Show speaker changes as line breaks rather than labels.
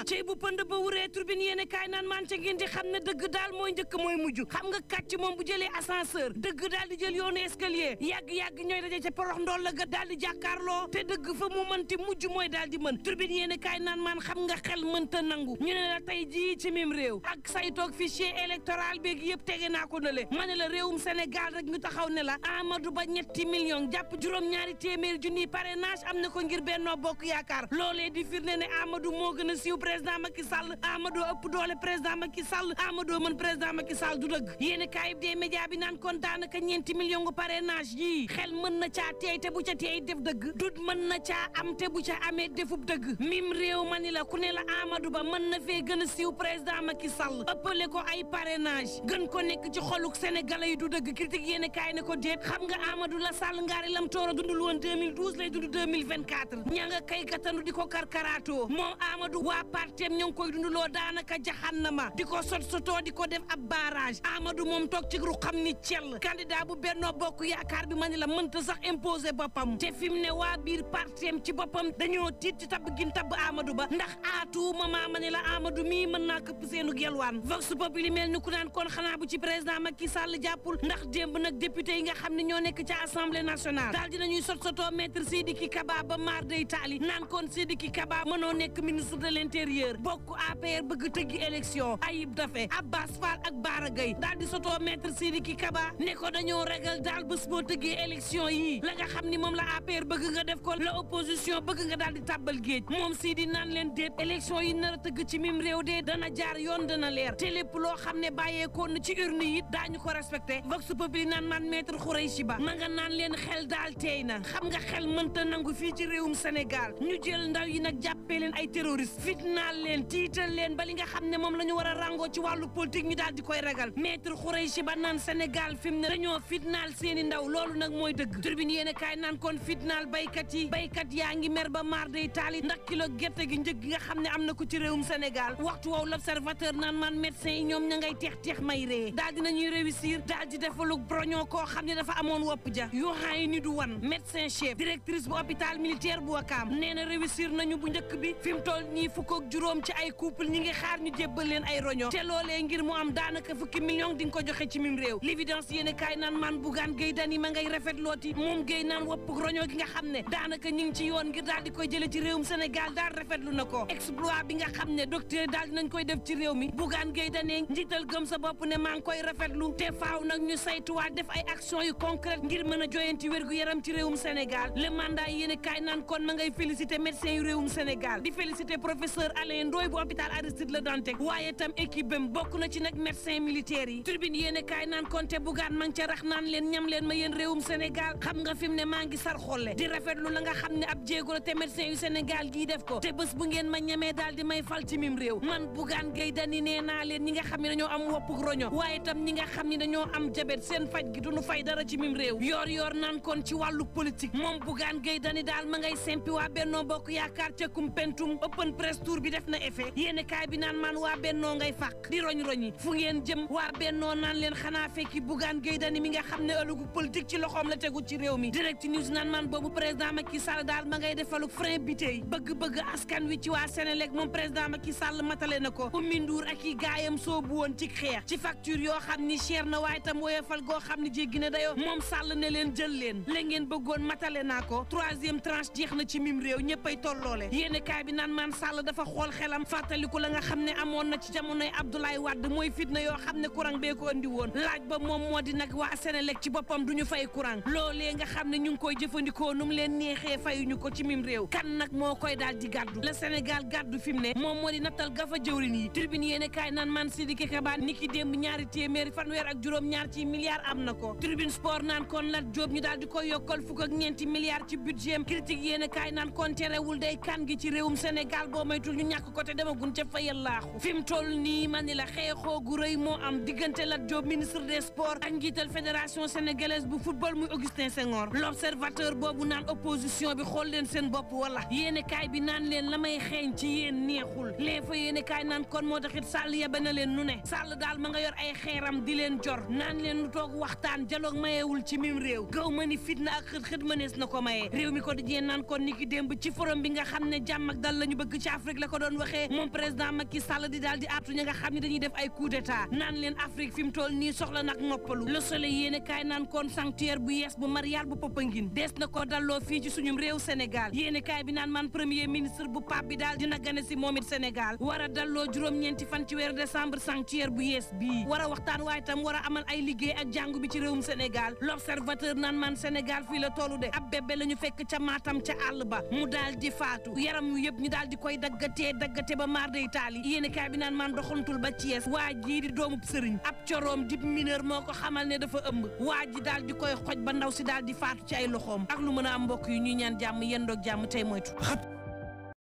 cey bu pënd ba wuree turbine yéene kaay naan maan ca ngeen di xam ne dëgg daal mooy njëkk mooy mujj xam nga kàcc moom bu jëlee ascenseur dëgg daal di jël yoonu escalier yàgg-yàgg ñooy daje ca porox ndool la ga daal di jàkkaarloo te dëgg fa mu mënti mujj mooy daal di mën turbine yéene kaay naan maan xam nga xel mënta nangu ñu ne la tey jii ci mim réew ak saytoog fichier électoral beegi yëpp tege naa ko ne le ma ne la réewum Sénégal rek ñu taxaw ne la Amadou Ba ñetti millions jàpp juróom-ñaari téeméeri junniy parrainage am na ko ngir Benno Bokk Yaakaar loolee di firnde ne Amadou moo gën a siiw président Macky Sall Amadou ëpp doole président Macky Sall Amadou mën président Macky Sall du dëgg yéen kaayib des médias bi naan kon daanaka ñeenti millions gu parrainage yii xel mën na caa teey te bu ca teey def dëgg dut mën na caa am te bu ca amee defub dëgg mim réew ma ni la ku ne la Amadou Ba mën na fee gën a siiw président Macky Sall ëppale ko ay parrainage gën ko nekk ci xoluk sénégalais yi du dëgg critique yéen kaay ne ko déet xam nga Amadou la Sall ngaari lam tooro dundul woon 2012 lay dund 2024 ña nga kay katandu di ko karkaraatoo moom Amadou waa partem ñoo ngi koy dunduloo daanaka jaxannama di ko sotoo di ko def ab barrage Amadou moom toog ci ru xam ni cell candidat bu Benno Bokk Yaakaar bi ma ni la mënta sax imposer boppam te fi mu ne waa biir partem ci boppam dañoo tiit ci tabb gin tabb Amadou Ba ndax aatu mama ma ni la Amadou mii mën naa këpp seenu gelwaan vox populi mel ni ku naan kon xanaa bu ci président Macky Sall jàppul ndax démb nag député yi nga xam ne ñoo nekk ca assemblée nationale daal dinañuy sotoo maître Sidiki Kaba ba maar day taali naan kon Sidiki Kaba mënoo nekk ministre de l'intérieur bokk APR bëgg tëggi élection Ayib Daffé Abbas Fall ak Bara Gaye daal di sotoo maître Sidiki Kaba ne ko dañoo ragal daal bés boo tëggee élection yi la nga xam ni moom la APR bëgg nga def ko la opposition bëgg nga daal di tàbbal géej moom Sidi naan leen déet élection yi nar a tëgg ci mim réew de dana jaar yoon dana leer te lépp loo xam ne bàyyeekoon na ci urne yi daañu ko respecté vox populi naan man maître Khoureychi Ba ma nga naan leen xel daal teey na xam nga xel mënta nangu fii ci réewum Sénégal ñu jël ndaw yi nag jàppee leen ay terroriste fitnaal leen tiital leen ba li nga xam ne moom la ñu war a ràngoo ci wàllu politique ñu daal di koy ragal maître Khoureychi Ba naan Sénégal fi mu ne dañoo fitnaal seeni ndaw loolu nag mooy dëgg turbine yéen a kaay naan kon fitnaal baykat yi baykat yaa ngi mer ba maar day taali ndax kilo gerte gi njëg gi nga xam ne am na ko ci réewum Sénégal waxtu woowu l'observateur naan man médecin yi ñoom ña ngay teex may ree daal dinañuy réussir daal di defalug broñoo koo xam ne dafa amoon wopp ja yoxaay ni du wan médecin chef directrice bu hôpital militaire bu Wakaam nee na réussir nañu bu njëkk bi fi mu toll nii fukk ak juróom ci ay couple ñi ngi xaar ñu jébbal leen ay roño te loolee ngir mu am daanaka fukki million di nga ko joxe ci mim réew l'évidence yéene kaay naan man Bougane Gueye Dany ma ngay rafetlooti moom Gueye naan wopp roño gi nga xam ne daanaka ñi ngi ci yoon ngir daal di koy jële ci réewum Sénégal daal rafetlu na ko exploit bi nga xam ne docteur daal dinañ koy def ci réew mi Bougane Gueye Dany njiital gëm sa bopp ne maa ngi koy rafetlu te faaw nag ñu saytuwaat def ay action yu concrète ngir mën a joyanti wérgu yaram ci réewum Sénégal le mandat yéene kaay naan kon ma ngay félicité médecin yu réewum Sénégal di félicité professeur Alain Ndoye bu hôpital Aristide Le Dantec waaye tam équipe bam bokk na ci nag médecin militaire yi turbine yéene kaay naan kon te Bougane ma ngi ca rax naan leen ñam leen ma yéen réewum Sénégal xam nga fi mu ne maa ngi sar xolle di rafetlu la nga xam ne ab jéego la te médecin yu Sénégal gii def ko te bés bu ngeen ma ñamee daal di may fal ci mim réew man Bougane Gueye Dany nee naa leen ñi nga xam ne dañoo am woppuk roño waaye tam ñi nga xam ne dañoo am jabet seen faj gi duñu fay dara ci mim réew yor naan kon ci wàllu politique moom Bougane Gueye Dany daal ma ngay sempi waa Benno Bokk Yaakaar ca Koumpentoum open press tour bi def na effet yéene kaay bi naan man waa Benno ngay fàq di roñ-roñi fu ngeen jëm waa Benno naan leen xanaa fekki Bougane Gueye Dany mi nga xam ne ëllëgu politique ci loxoom la tegu ci réew mi direct news naan man boobu président Macky Sall daal ma ngay defaluk frein bi tey bëgg-bëgg askan wi ci waa Sénélec moom président Macky Sall matale na ko Oumy Ndour ak i gaayam soobu woon ci xeex ci facture yoo xam ni cher na waaye tam woyofal goo xam ne jéggi na dayoo moom Sall ne leen jël leen la ngeen bëggoon matale naa ko troisième tranche jeex na ci mim réew ñëppay tolloole yéene kaay bi naan man Sall dafa xool xelam fàttaliku la nga xam ne amoon na ci jamonoy Abdoulaye Wade mooy fitna yoo xam ne courant bee ko andi woon laaj ba moom moo di nag waa Sénélec ci boppam duñu fay courant loolee nga xam ne ñu ngi koy jëfandikoo nu mu leen neexee fayuñu ko ci mim réew kan nag moo koy daal di gàddu le Sénégal gàddu fi mu ne moom moo di nattal gafa jëwrin yi tribune yéene kaay naan man Sidiki Kaba niki démb ñaari téeméeri fanweer ak juróom-ñaar ci milliards am na ko tribune sport naan kon Lat Diop ñu daal di koy yokkal fukk ak ñeenti milliards ci budget critique yéene kaay naan kon terewul day kan gi ci réewum Sénégal boo moytul ñu ñàkk ko te demagun ca fa yàllaaxu fi mu toll nii ma ni la xeexoo gu rëy moo am diggante Lat Diop ministre des sports ak njiital fédération sénégalaise bu football muy Augustin Senghor l'observateur boobu naan opposition bi xool leen seen bopp wala yéene kaay bi naan leen la may xeeñ ci yéen neexul lee fa yéene kaay naan kon moo taxit Sall yebe na leen nu ne Sall daal ma nga yor ay xeeram di leen jor naan leen lu toog waxtaan dialogue mayewul ci mim réew gaw ma ni fitna ak xët mënees na ko maye réew mi ko di jeen naan kon ni ki démb ci forum bi nga xam ne jàmm ak dal la ñu bëgg ci Afrique la ko doon waxee moom président Macky Sall di daal di artu ñi nga xam ne dañuy def ay coup d'état naan leen Afrique fi mu toll nii soxla nag noppalu Le Soleil yéene kaay naan kon sanctuaire bu yees bu Marial bu Popenguine des na ko dalloo fii ci suñum réew Sénégal yéene kaay bi naan man premier ministre bu Pape bi daal dina gane si moom it Sénégal war a dalloo juróom-ñeenti fan ci weeru décembre sanctuaire bu yees bii war a waxtaan waaye tam war a amal ay liggéey ak jàngu bi ci réewum Sénégal L'Observateur naan man Sénégal fii la tollu de ab bébé la ñu fekk ca Matam ca àll ba mu daal di faatu yaram yu yëpp ñu daal di koy daggate ba maar day taali yéene kaay bi naan man doxantul ba Thiès waa jii di doomub sëriñ ab coroom dib mineur moo ko xamal ne dafa ëmb waa ji daal di koy xoj ba ndaw si daal di faatu ci ay loxoom ak lu mën a am mbokk yi ñuy ñaan jàmm yendoog jàmm tey moytu